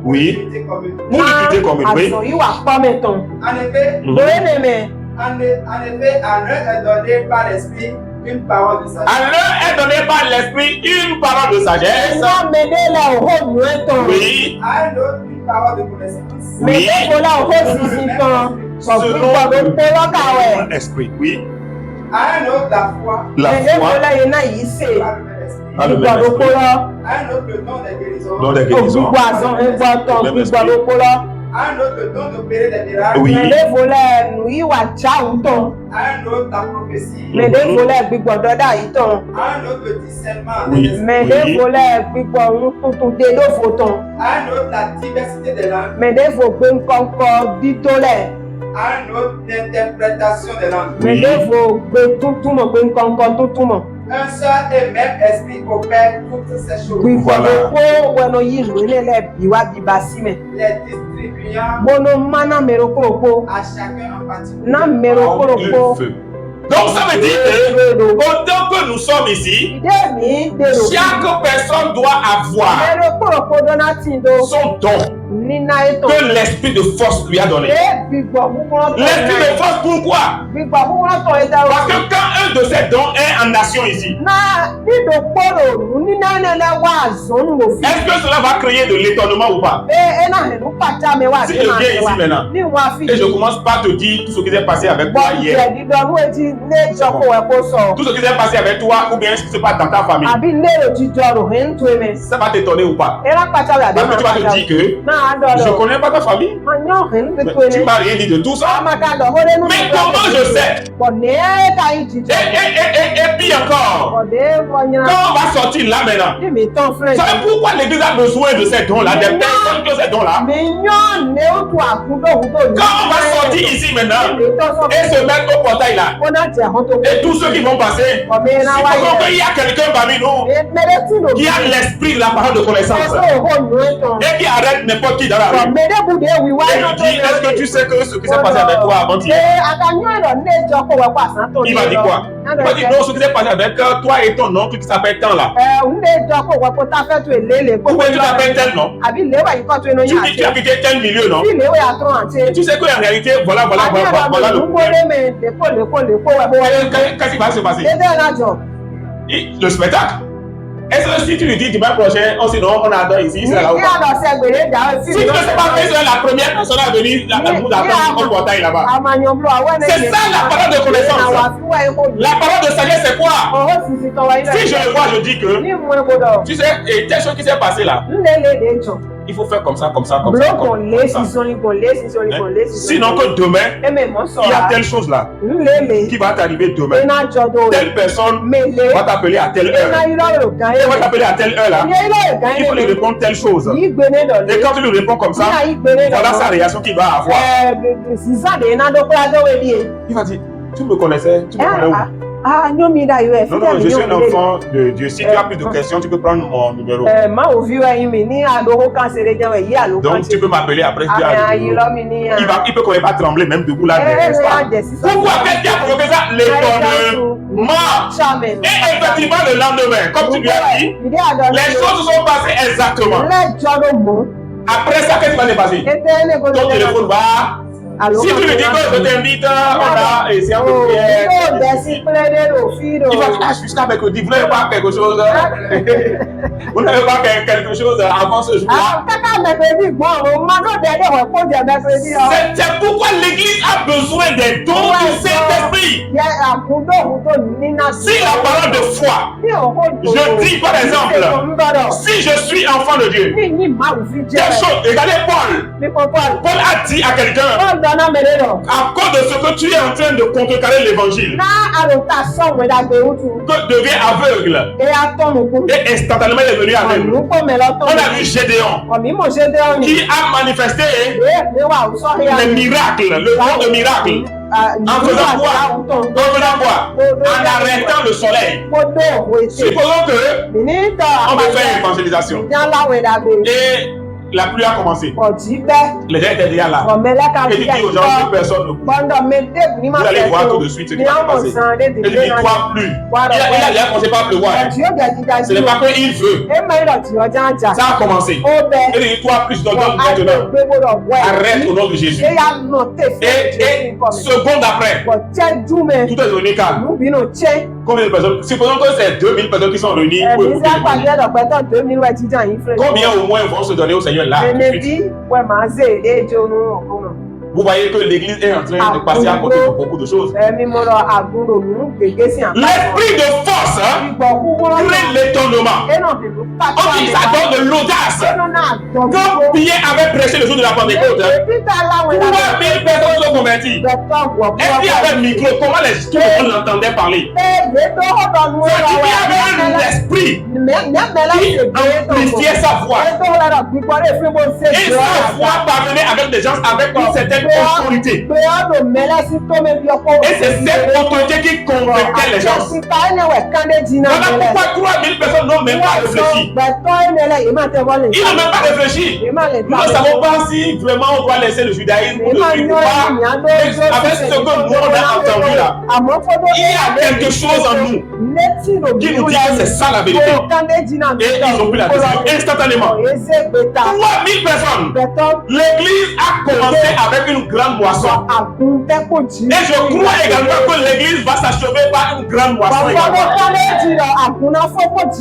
Speaker 1: Oui.
Speaker 4: unité commune.
Speaker 1: Pour l'unité commune, oui.
Speaker 4: En effet,
Speaker 1: Mhm.
Speaker 4: en effet, à l'un est donné par l'esprit une parole de
Speaker 1: À
Speaker 4: sagesse.
Speaker 1: l'un est donné par l'Esprit une parole de sagesse. Oui.
Speaker 4: À un autre, une parole de connaissance.
Speaker 1: Oui.
Speaker 5: Selon
Speaker 1: Esprit, oui.
Speaker 4: À un autre, la foi.
Speaker 1: La foi
Speaker 4: Par le même esprit.
Speaker 1: par le même esprit.
Speaker 4: À un autre, le don des guérisons.
Speaker 1: Dans des guérisons.
Speaker 4: À un autre, le don d'opérer des miracles.
Speaker 1: Oui.
Speaker 4: À un autre, la prophétie.
Speaker 1: Mhm.
Speaker 4: À un autre, le discernement
Speaker 1: Oui.
Speaker 4: des esprits. À un autre, la diversité des langues. À un autre, l'interprétation des langues. Un seul et même esprit opère toutes ces choses, les distribuant à chacun en particulier.
Speaker 1: Comme il veut. Donc ça veut dire que autant que nous sommes ici, chaque personne doit avoir son don.
Speaker 5: nínà ètò.
Speaker 1: que l'esprit de force lui a donné.
Speaker 5: Gbígbọ̀ búburú tó
Speaker 1: L'esprit de force, pourquoi?
Speaker 5: Gbígbọ̀ búburú tó ẹja
Speaker 1: Parce que quand un de ces dons est en nation ici,
Speaker 5: náà dídò kpọ́rọ̀ nínà ẹnẹ́lẹ́ wà zọ́nù òfin.
Speaker 1: est-ce que cela va créer de l'étonnement ou pas?
Speaker 5: Ẹ náà hẹ̀nú pàtà mi wà
Speaker 1: Si je viens ici maintenant,
Speaker 5: ní wọn fi.
Speaker 1: et je commence par te dire tout ce qui s'est passé avec toi
Speaker 5: Bọ́ọ̀lù
Speaker 1: hier,
Speaker 5: jẹ̀ dídọ̀ ní etí ní ìjọkọ̀ ẹ̀kọ́ sọ.
Speaker 1: tout ce qui s'est passé avec toi ou bien ce qui se passe dans ta famille,
Speaker 5: Àbí lérò jíjọ rò ń tó ẹ̀mẹ̀.
Speaker 1: ça va t'étonner ou pas?
Speaker 5: Ẹ rà pàtà rẹ̀ àbí
Speaker 1: Parce que tu vas te
Speaker 5: pàtà
Speaker 1: dire que
Speaker 5: náà
Speaker 1: je
Speaker 5: dọ̀rọ̀.
Speaker 1: connais pas ta famille,
Speaker 5: Àyàn ń
Speaker 1: mais
Speaker 5: tó
Speaker 1: tu
Speaker 5: ẹ̀mẹ̀.
Speaker 1: m'as rien dit de tout ça. Mais comment je sais?
Speaker 5: Bọ̀ ní ẹ̀ka yìí jíjọ.
Speaker 1: Et puis encore,
Speaker 5: Bọ̀dé wọnyá.
Speaker 1: quand on va sortir là maintenant,
Speaker 5: Ní mi tán fúnra
Speaker 1: vous savez pourquoi l'Église a besoin de ces dons-là, des personnes qui ont ces dons-là?
Speaker 5: Mi yàn ní ó tu àkúndòwúdò ní.
Speaker 1: Quand on va sortir ici maintenant et se mettre au portail là,
Speaker 5: Ó náà tẹ̀ hàn tó kú.
Speaker 1: et tous ceux qui vont passer,
Speaker 5: Ọ̀mí
Speaker 1: il
Speaker 5: iná
Speaker 1: faut
Speaker 5: wáyé.
Speaker 1: qu'il y a quelqu'un parmi nous
Speaker 5: Mẹ́rẹ́ tí lò.
Speaker 1: qui a l'esprit de la parole de connaissance
Speaker 5: Ẹgbẹ́ òhò ní ó tàn.
Speaker 1: et qui arrête n'importe qui dans la rue
Speaker 5: Ọ̀mẹ́dẹ́ bùdé wí
Speaker 1: et
Speaker 5: wáyé
Speaker 1: lui dit, est-ce que tu sais que ce qui s'est passé avec toi avant-hier?
Speaker 5: Àkànyọ́ ìrọ̀ ní ìjọ kò wẹ́pọ̀ àsán tó ní.
Speaker 1: Il va dire quoi? Il va dire non, ce qui s'est passé avec toi et ton oncle qui s'appelle tant là.
Speaker 5: Ní ìjọ kò wẹ́pọ̀ tá fẹ́ tu èlélè.
Speaker 1: Pourquoi tu t'appelles tel nom?
Speaker 5: Àbí ìléwà yìí kọ́ tu inú
Speaker 1: Tu
Speaker 5: yà
Speaker 1: dis tu as quitté tel milieu, non?
Speaker 5: Bí ìléwà yà tó hàn tí.
Speaker 1: Tu sais qu'en réalité, voilà le problème. Qu'est-ce qui va se passer? Le spectacle. Est-ce que si tu lui dis dimanche prochain, oh sinon on attend ici, c'est là ou pas? Si tu ne sais pas que c'est la première personne à venir, vous attendre au portail là-bas. C'est ça la parole de connaissance. La parole de sagesse, c'est quoi? Si je le vois, je dis que, tu sais, et telle chose qui s'est passée là, il faut faire comme ça, comme ça, comme ça. Comme ça. Sinon que demain, il y a telle chose là qui va t'arriver demain. Telle personne va t'appeler à telle heure. Elle va t'appeler à telle heure là. Il faut lui répondre telle chose. Et quand tu lui réponds comme ça, voilà sa réaction qu'il va avoir. Il va dire, tu me connaissais, tu me connais où? Non, non, je suis un enfant de Dieu. Si tu as plus de questions, tu peux prendre mon numéro. Donc, tu peux m'appeler après. Il peut quand même pas trembler, même debout là. Pourquoi quelqu'un a provoqué ça? L'étonnement. Et effectivement, le lendemain, comme tu lui as dit, les choses se sont passées exactement. Après ça, qu'est-ce qui va se passer? Ton téléphone va. Si tu lui dis que je t'invite, on a séance de prière. Il va dire, ah, jusqu'à mercredi, vous n'avez pas quelque chose. Vous n'avez pas quelque chose avant ce jour-là. C'est pourquoi l'Église a besoin des dons du Saint-Esprit. Si la parole de foi, je dis par exemple, si je suis enfant de Dieu, quelle chose, regardez Paul. Paul a dit à quelqu'un, à cause de ce que tu es en train de contrecarrer l'évangile, que devient aveugle, et instantanément il est venu avec nous. On a vu Gédéon qui a manifesté les miracles, le don de miracles. En faisant quoi? En arrêtant le soleil. Supposons que on veut faire une évangélisation. Et la pluie a commencé. Les gens étaient déjà là. Et tu dis aux gens que personne ne bouge. Vous allez voir tout de suite ce qui va se passer. Et tu dis toi plus. Il a déjà commencé par pleuvoir. Ce n'est pas qu'il veut. Ça a commencé. Et tu dis toi plus, donne maintenant. Arrête au nom de Jésus. Et seconde après, tout est devenu calme. Combien de personnes? Supposons que c'est 2000 personnes qui sont réunies pour écouter l'évangile. Combien au moins vont se donner au Seigneur là? Vous voyez que l'Église est en train de passer à côté de beaucoup de choses. L'esprit de force crée l'étonnement. On dit ça donne de l'audace. Quand Pierre avait prêché le jour de la Pentecôte, 3000 personnes sont converties. Et puis avec le micro, comment tout le monde l'entendait parler? Il y avait un esprit qui amplifiait sa voix. Et sa voix parvenait avec des gens avec une certaine autorité. Et c'est cette autorité qui convainquait les gens. Voilà pourquoi 3000 personnes n'ont même pas réfléchi. Ils n'ont même pas réfléchi. Nous ne savons pas si vraiment on doit laisser le judaïsme ou le pas. Mais avec ce que nous on a entendu là, il y a quelque chose en nous qui nous dit que c'est ça la vérité. Et ils ont pris la décision instantanément. 3000 personnes. L'église a commencé avec une grande moisson. Et je crois également que l'église va s'achever par une grande moisson également.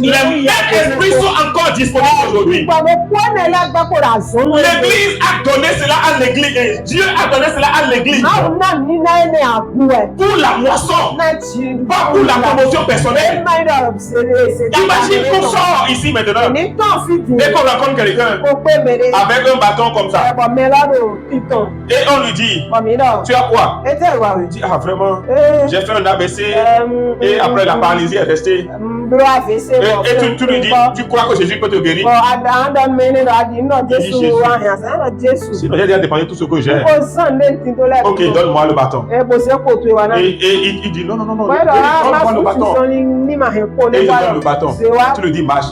Speaker 1: Les mêmes esprits sont encore disponibles aujourd'hui. L'église a donné cela à l'église. Dieu a donné cela à l'église. Pour la moisson. Pas pour la promotion personnelle. Imagine qu'on sort ici maintenant et qu'on rencontre quelqu'un avec un bâton comme ça. Et on lui dit, tu as quoi? Il dit, ah vraiment, j'ai fait un ABC et après la paralysie est restée. Et tu lui dis, tu crois que Jésus peut te guérir? Sinon j'ai déjà dépensé tout ce que j'ai. Ok, donne-moi le bâton. Et il dit, non, donne-moi le bâton. Et il donne le bâton. Tu lui dis, marche.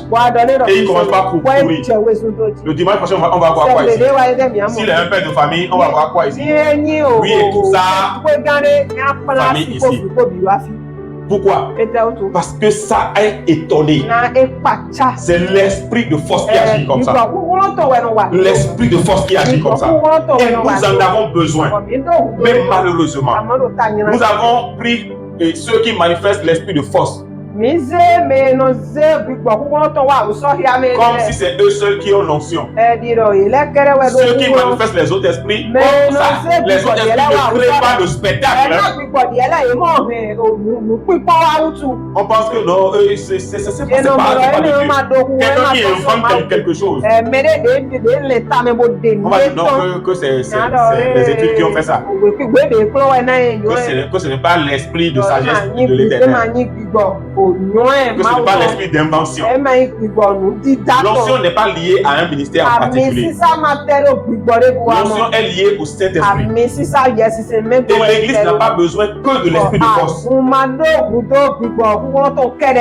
Speaker 1: Et il commence par courir. Le dimanche prochain, on va voir quoi ici? S'il est un père de famille, on va voir quoi ici? Oui, et tout ça, famille ici. Pourquoi? Parce que ça a étonné. C'est l'esprit de force qui agit comme ça. L'esprit de force qui agit comme ça. Et nous en avons besoin. Mais malheureusement, nous avons pris ceux qui manifestent l'esprit de force comme si c'est eux seuls qui ont l'onction. Ceux qui manifestent les autres esprits, comme ça, les autres esprits ne créent pas le spectacle. On pense que non, c'est pas de Dieu. Quelqu'un qui invente quelque chose. On va dire non, que c'est les études qui ont fait ça. Que ce n'est pas l'esprit de sagesse de l'Éternel. Que ce n'est pas l'esprit d'invention. L'onction n'est pas liée à un ministère en particulier. L'onction est liée au Saint-Esprit. Et l'église n'a pas besoin que de l'esprit de force.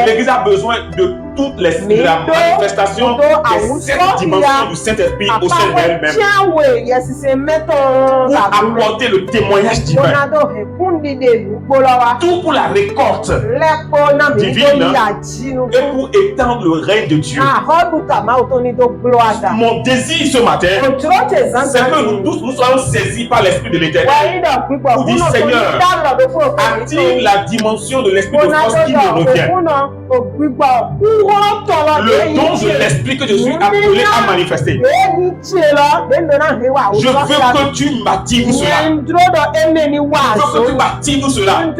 Speaker 1: L'église a besoin de toute la manifestation des 7 dimensions du Saint-Esprit au sein d'elle-même pour apporter le témoignage divin. Tout pour la récolte divine et pour étendre le règne de Dieu. Mon désir ce matin, c'est que nous tous nous soyons saisis par l'Esprit de l'Éternel pour dire Seigneur, active la dimension de l'Esprit de force qui me revient. Le don de l'Esprit que je suis appelé à manifester. Je veux que tu m'actives cela. Je veux que tu m'actives cela. Tu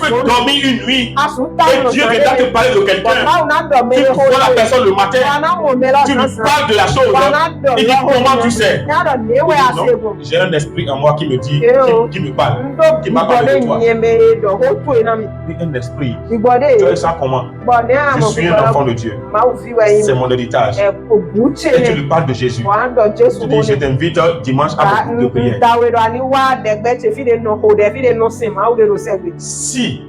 Speaker 1: peux dormir une nuit et Dieu vient te parler de quelqu'un. Tu vois la personne le matin, tu lui parles de la chose. Il dit comment tu sais? Non, j'ai un esprit en moi qui me dit, qui me parle, qui m'a parlé de toi. Un esprit. Tu as ça comment? Je suis un enfant de Dieu. C'est mon héritage. Et tu lui parles de Jésus. Tu dis, je t'invite dimanche à beaucoup de prières. Si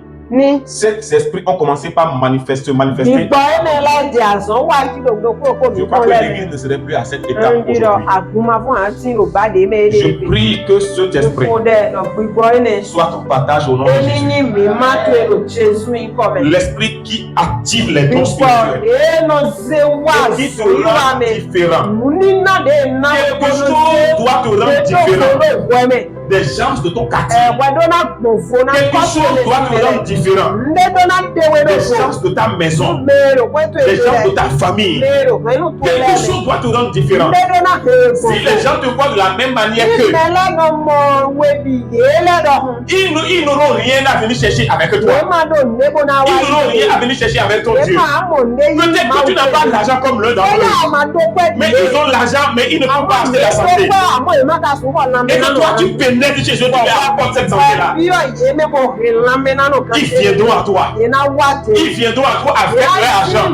Speaker 1: ces esprits ont commencé par manifester, je crois que l'église ne serait plus à cette étape aujourd'hui. Je prie que cet esprit soit ton partage au nom de Jésus. L'esprit qui active les dons spirituels et qui te rend différent. Quelque chose doit te rendre différent des gens de ton quartier. Quelque chose doit te rendre différent des gens de ta maison, des gens de ta famille. Quelque chose doit te rendre différent. Si les gens te voient de la même manière qu'eux, ils n'auront rien à venir chercher avec toi. Ils n'auront rien à venir chercher avec ton Dieu. Peut-être que tu n'as pas l'argent comme l'un d'entre eux, mais ils ont l'argent, mais ils ne peuvent pas acheter la santé. Et que toi tu pénètres naître chez Jésus, tu apportes cette santé-là. Ils viendront à toi. Ils viendront à toi avec leur argent.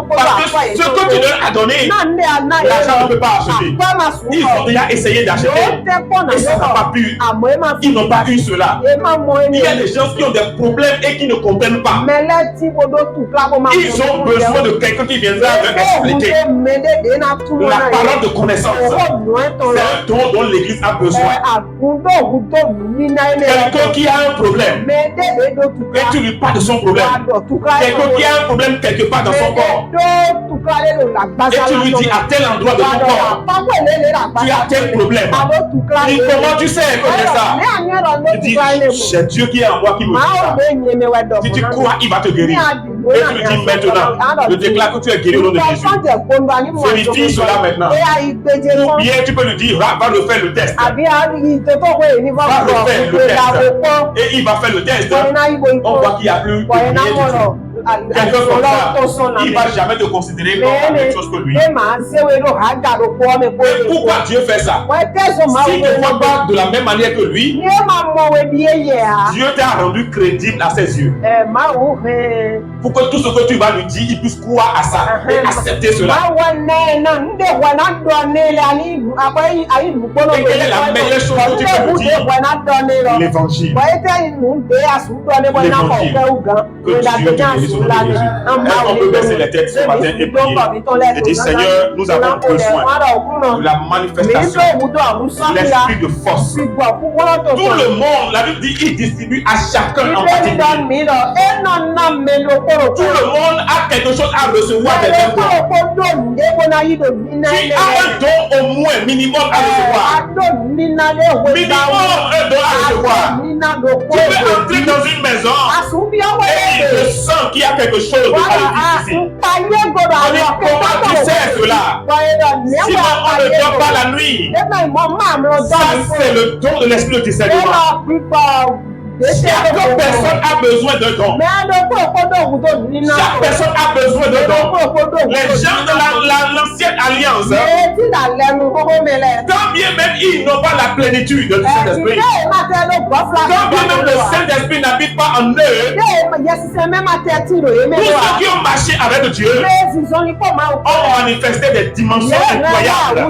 Speaker 1: Parce que ce que tu leur as donné, l'argent ne peut pas acheter. Ils ont déjà essayé d'acheter. Et ça n'a pas pu. Ils n'ont pas eu cela. Il y a des gens qui ont des problèmes et qui ne comprennent pas. Ils ont besoin de quelqu'un qui viendra leur expliquer. La parole de connaissance, c'est un don dont l'Église a besoin. Quelqu'un qui a un problème et tu lui parles de son problème. Quelqu'un qui a un problème quelque part dans son corps et tu lui dis à tel endroit de ton corps, tu as tel problème. Et comment tu sais que c'est ça? Tu dis, c'est Dieu qui est en moi qui me dit ça. Si tu crois, il va te guérir. Et tu lui dis maintenant, je déclare que tu es guéri au nom de Jésus. Vérifie cela maintenant. Ou bien tu peux lui dire, va refaire le test. Va refaire le test. Et il va faire le test. On voit qu'il n'y a plus de rien du tout. Quelqu'un comme ça, il ne va jamais te considérer comme la même chose que lui. Et pourquoi Dieu fait ça? Si tu ne vois pas de la même manière que lui, Dieu t'a rendu crédible à ses yeux. Pour que tout ce que tu vas lui dire, il puisse croire à ça et accepter cela. Et quelle est la meilleure chose que tu peux lui dire? L'évangile. Que Dieu te bénisse au nom de Jésus. Est-ce qu'on peut baisser les têtes ce matin et prier? Et dire, Seigneur, nous avons besoin de la manifestation de l'esprit de force. Tout le monde, la Bible dit, il distribue à chacun en particulier. Tout le monde a quelque chose à recevoir des dons. Tu as un don au moins, minimum à recevoir. Minimum un don à recevoir. Tu peux entrer dans une maison et il ressent qu'il y a quelque chose de maléfique ici. Comment tu sais cela? Sinon on ne dort pas la nuit. Ça c'est le don de l'esprit de discernement. Chaque personne a besoin d'un don. Chaque personne a besoin d'un don. Les gens de l'ancienne alliance, quand bien même ils n'ont pas la plénitude du Saint-Esprit, quand bien même le Saint-Esprit n'habite pas en eux, tous ceux qui ont marché avec Dieu ont manifesté des dimensions incroyables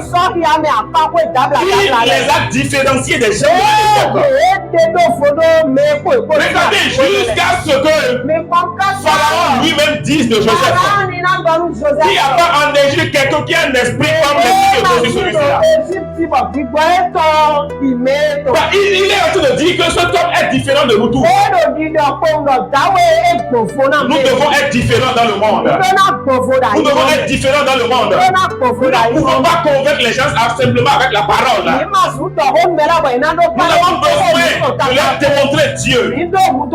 Speaker 1: qui les a différenciés des gens de l'époque. Regardez jusqu'à ce que Pharaon lui-même dise de Joseph. Il n'y a pas en Égypte quelqu'un qui a un esprit comme l'esprit de celui-là. Il est en train de dire que cet homme est différent de nous tous. Nous devons être différents dans le monde. Nous devons être différents dans le monde. Nous ne pouvons pas convaincre les gens simplement avec la parole. Nous avons besoin de leur démontrer Dieu en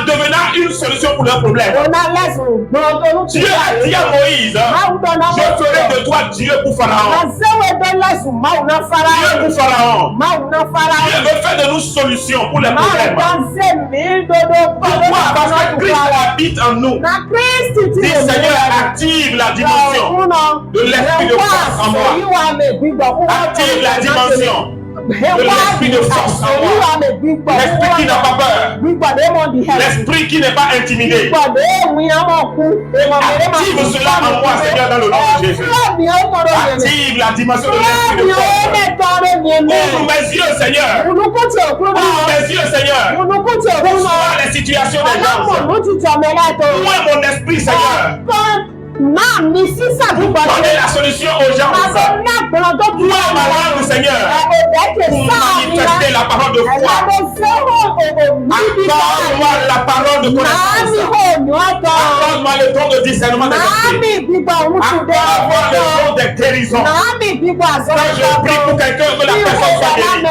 Speaker 1: devenant une solution pour leurs problèmes. Dieu a dit à Moïse, je ferai de toi Dieu pour Pharaon. Dieu pour Pharaon. Dieu veut faire de nous solutions pour les problèmes. Pourquoi? Parce que Christ habite en nous. Dis Seigneur, active la dimension de l'esprit de force en moi. Active la dimension de l'esprit de force en moi. L'esprit qui n'a pas peur. L'esprit qui n'est pas intimidé. Active cela en moi, Seigneur, dans le nom de Jésus. Active la dimension de l'esprit de force. Ouvre mes yeux, Seigneur. Ouvre mes yeux, Seigneur. Pour voir les situations des gens. Ouvre mon esprit, Seigneur. Donnez la solution aux gens. Ouvre ma langue, Seigneur, pour manifester la parole de foi. Accorde-moi la parole de connaissance. Accorde-moi le don de discernement des esprits. Accorde-moi le don de guérison. Quand je prie pour quelqu'un, que la personne soit guérie.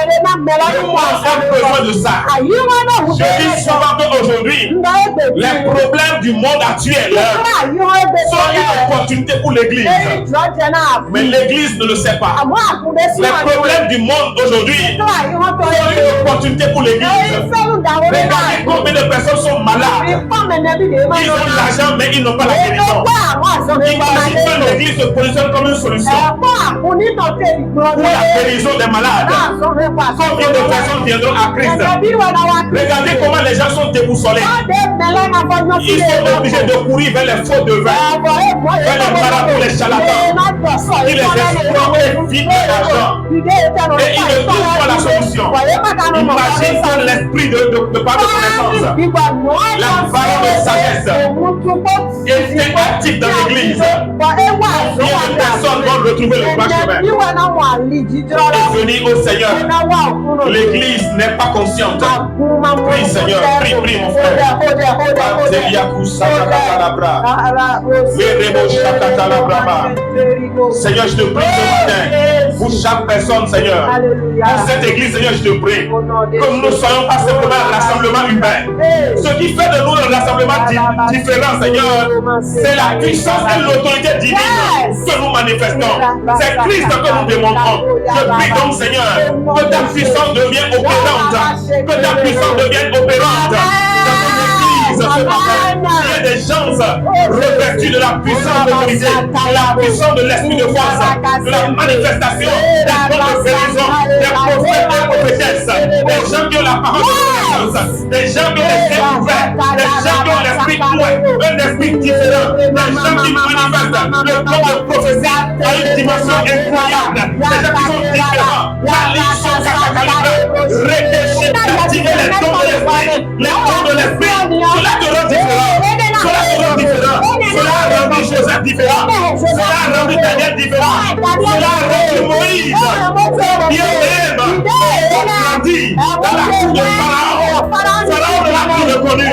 Speaker 1: Je pense avoir besoin de ça. Je dis souvent qu'aujourd'hui, Les problèmes du monde actuel sont une opportunité pour l'église. Mais l'église ne le sait pas. Les problèmes du monde aujourd'hui sont une opportunité pour l'église. Regardez combien de personnes sont malades. Ils ont l'argent, mais ils n'ont pas la guérison. Imaginez que l'église se positionne comme une solution pour la guérison des malades. Combien de personnes viendront à Christ? Regardez comment les gens sont déboussolés. Ils sont obligés de courir vers les faux devins, vers les marabouts, les charlatans, qui les exploitent et vident l'argent. Et ils ne trouvent pas la solution. Imagine que l'esprit de par de connaissance, la parole de sagesse est active dans l'église. Combien de personnes vont retrouver le droit chemin et venir au Seigneur? L'église n'est pas consciente. Prie Seigneur, prie mon frère. Seigneur, je te prie ce matin pour chaque personne, Seigneur. Pour cette église, Seigneur, je te prie que nous ne soyons pas simplement un rassemblement humain. Ce qui fait de nous un rassemblement différent, Seigneur, c'est la puissance et l'autorité divine que nous manifestons. C'est Christ que nous démontrons. Je prie donc, Seigneur, que ta puissance devienne opérante. Que ta puissance devienne opérante. Ce matin, il y a des gens revêtus de la puissance de l'autorité, de la puissance de l'esprit de force, de la manifestation des dons de guérison, des prophètes et prophétesses, des gens qui ont la parole de connaissance, des gens qui ont les yeux ouverts, des gens qui ont l'esprit point, un esprit différent, des gens qui manifestent le don de prophétie à une dimension incroyable, des gens qui sont différents. Réfléchir, activer les dons de l'esprit, les dons de l'esprit. Cela te rend différent. Cela te rend différent. Cela a rendu Joseph différent. Cela a rendu Daniel différent. Cela a rendu Moïse. Bien-même, grandi dans la cour de Pharaon. Pharaon ne l'a plus reconnu.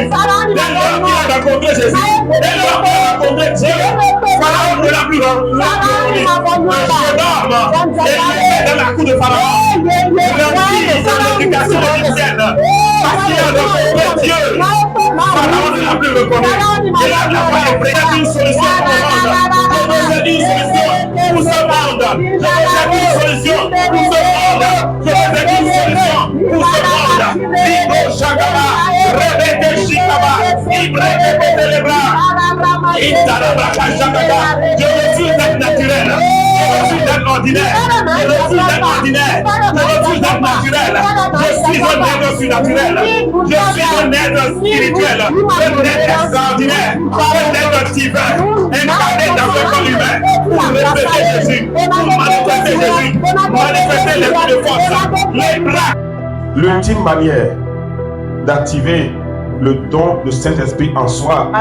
Speaker 1: Dès lors qu'il a rencontré Jésus, dès lors qu'il a rencontré Dieu, Pharaon ne l'a plus reconnu. Un jeune homme élevé dans la cour de Pharaon, grandi dans l'éducation égyptienne, parce qu'il a rencontré Dieu. Pharaon ne l'a plus reconnu. Et là, la foi est prête à une solution pour le monde. Je veux une solution pour ce monde. Je veux une solution pour ce monde. Je veux une solution pour ce monde. Libo Shagaba, Rebeke Shikaba, Ibrahim Betelebra, Italabra Shagaba. Je refuse d'être naturel. Je refuse d'être ordinaire. Je refuse d'être ordinaire. Je refuse d'être naturel. Je suis un être surnaturel. Je suis un être spirituel. Un être extraordinaire. Un être divin. Incarné dans un corps humain. Pour refléter Jésus. Pour manifester Jésus. Manifester l'esprit de force. Les bras. L'ultime manière d'activer le don de Saint-Esprit en soi,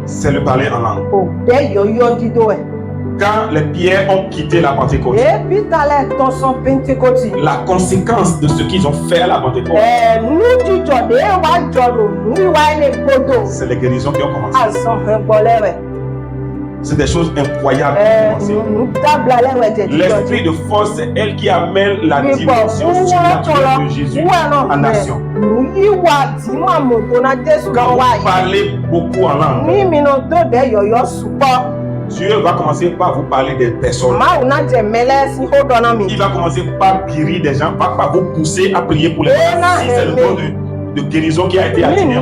Speaker 1: c'est le parler en langue. Quand les pierres ont quitté la Pentecôte, la conséquence de ce qu'ils ont fait à la Pentecôte, c'est les guérisons qui ont commencé. C'est des choses incroyables qui ont commencé. L'esprit de force, c'est elle qui amène la dimension surnaturelle de Jésus en action. Quand vous parlez beaucoup en langue, Dieu va commencer par vous parler des personnes. Il va commencer par guérir des gens, par vous pousser à prier pour les malades. Si c'est le don de guérison qui a été activé. Tu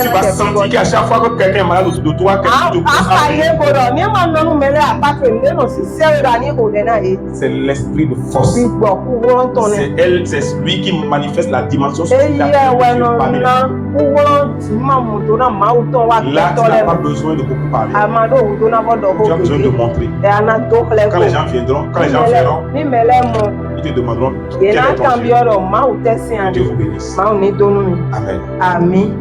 Speaker 1: vas sentir qu'à chaque fois que quelqu'un est malade autour de toi, quelqu'un te pousse à prier. C'est l'esprit de force. C'est elle, c'est lui qui manifeste la dimension spirituelle parmi les gens. Là, tu n'as pas besoin de beaucoup parler. Tu as besoin de montrer. Quand les gens viendront, quand les gens verront, ils te demanderont quel est ton Dieu. Que Dieu vous bénisse. Amen.
Speaker 5: Amen.